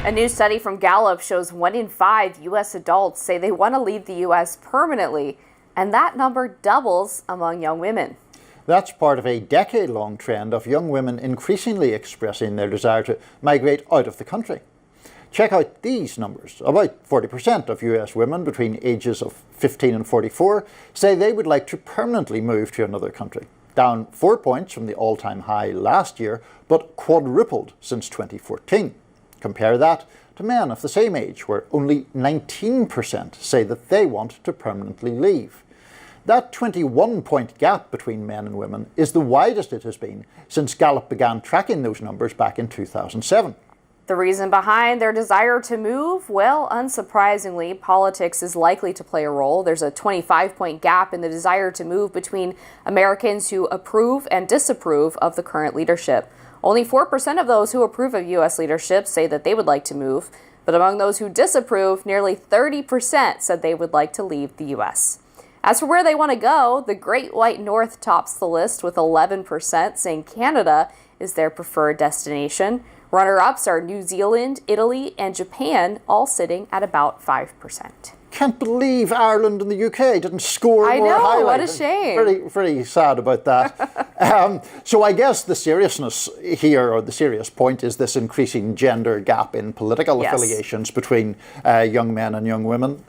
A new study from Gallup shows 1 in 5 U.S. adults say they want to leave the U.S. permanently, and that number doubles among young women. That's part of a decade-long trend of young women increasingly expressing their desire to migrate out of the country. Check out these numbers. About 40% of US women between ages of 15 and 44 say they would like to permanently move to another country. Down 4 points from the all-time high last year, but quadrupled since 2014. Compare that to men of the same age, where only 19% say that they want to permanently leave. That 21-point gap between men and women is the widest it has been since Gallup began tracking those numbers back in 2007. The reason behind their desire to move? Well, unsurprisingly, politics is likely to play a role. There's a 25-point gap in the desire to move between Americans who approve and disapprove of the current leadership. Only 4% of those who approve of U.S. leadership say that they would like to move, but among those who disapprove, nearly 30% said they would like to leave the U.S. As for where they want to go, the Great White North tops the list with 11% saying Canada is their preferred destination. Runner-ups are New Zealand, Italy, and Japan, all sitting at about 5%. Can't believe Ireland and the UK didn't score more highly. I know, what a shame. Very sad about that. So I guess the seriousness here, or the serious point, is this increasing gender gap in political affiliations between young men and young women.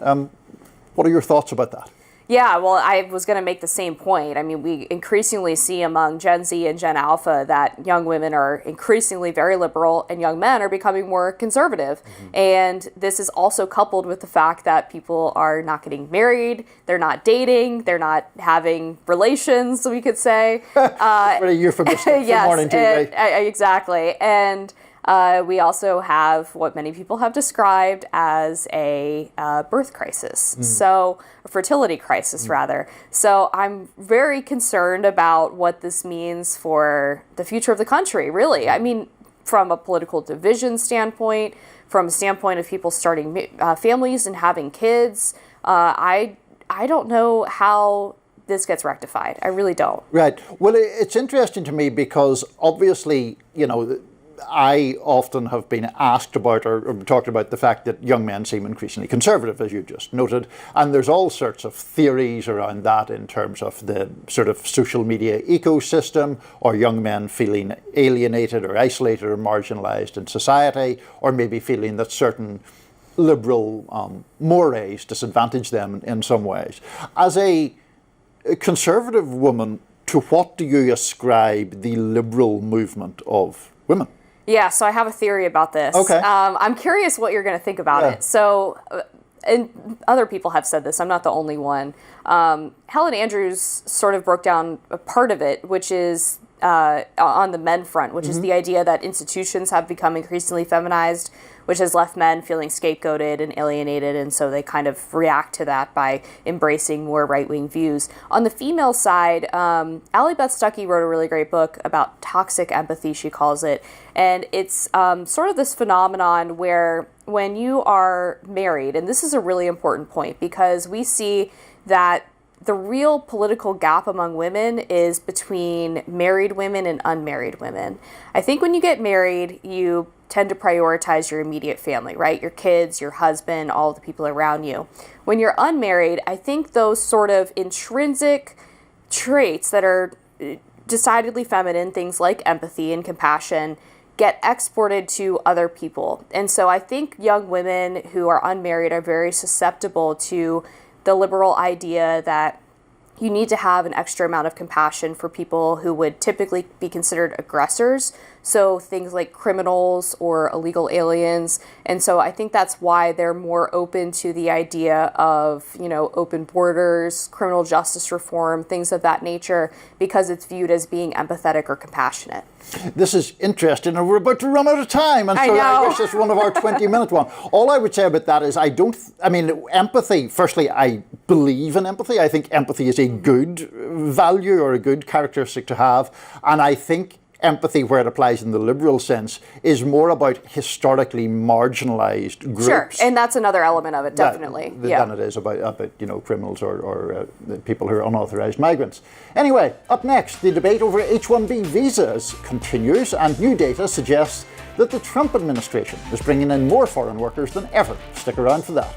What are your thoughts about that? Yeah, well, I was going to make the same point. I mean, we increasingly see among Gen Z and Gen Alpha that young women are increasingly very liberal and young men are becoming more conservative. Mm-hmm. And this is also coupled with the fact that people are not getting married, they're not dating, they're not having relations, we could say. Very euphemistic yes, for morning tea, right? Exactly. And we also have what many people have described as a birth crisis, so a fertility crisis, rather. So I'm very concerned about what this means for the future of the country, really. I mean, from a political division standpoint, from a standpoint of people starting families and having kids, I don't know how this gets rectified. I really don't. Right. Well, it's interesting to me because obviously, you know, I often have been asked about or talked about the fact that young men seem increasingly conservative, as you just noted, and there's all sorts of theories around that in terms of the sort of social media ecosystem, or young men feeling alienated or isolated or marginalized in society, or maybe feeling that certain liberal mores disadvantage them in some ways. As a conservative woman, to what do you ascribe the liberal movement of women? Yeah, so I have a theory about this. Okay. I'm curious what you're going to think about it. So, and other people have said this, I'm not the only one. Helen Andrews sort of broke down a part of it, which is on the men front, which is the idea that institutions have become increasingly feminized, which has left men feeling scapegoated and alienated, and so they kind of react to that by embracing more right-wing views. On the female side, Allie Beth Stuckey wrote a really great book about toxic empathy, she calls it, and it's sort of this phenomenon where when you are married, and this is a really important point because we see that the real political gap among women is between married women and unmarried women. I think when you get married, you tend to prioritize your immediate family, right? Your kids, your husband, all the people around you. When you're unmarried, I think those sort of intrinsic traits that are decidedly feminine, things like empathy and compassion, get exported to other people. And so I think young women who are unmarried are very susceptible to the liberal idea that you need to have an extra amount of compassion for people who would typically be considered aggressors. So things like criminals or illegal aliens. And so I think that's why they're more open to the idea of, you know, open borders, criminal justice reform, things of that nature, because it's viewed as being empathetic or compassionate. This is interesting, and we're about to run out of time, and so I wish this was one of our 20-minute one. All I would say about that is empathy, firstly, I believe in empathy. I think empathy is a good value or a good characteristic to have, and I think empathy, where it applies in the liberal sense, is more about historically marginalized groups. Sure, and that's another element of it, definitely. Than it is about criminals or people who are unauthorized migrants. Anyway, up next, the debate over H-1B visas continues, and new data suggests that the Trump administration is bringing in more foreign workers than ever. Stick around for that.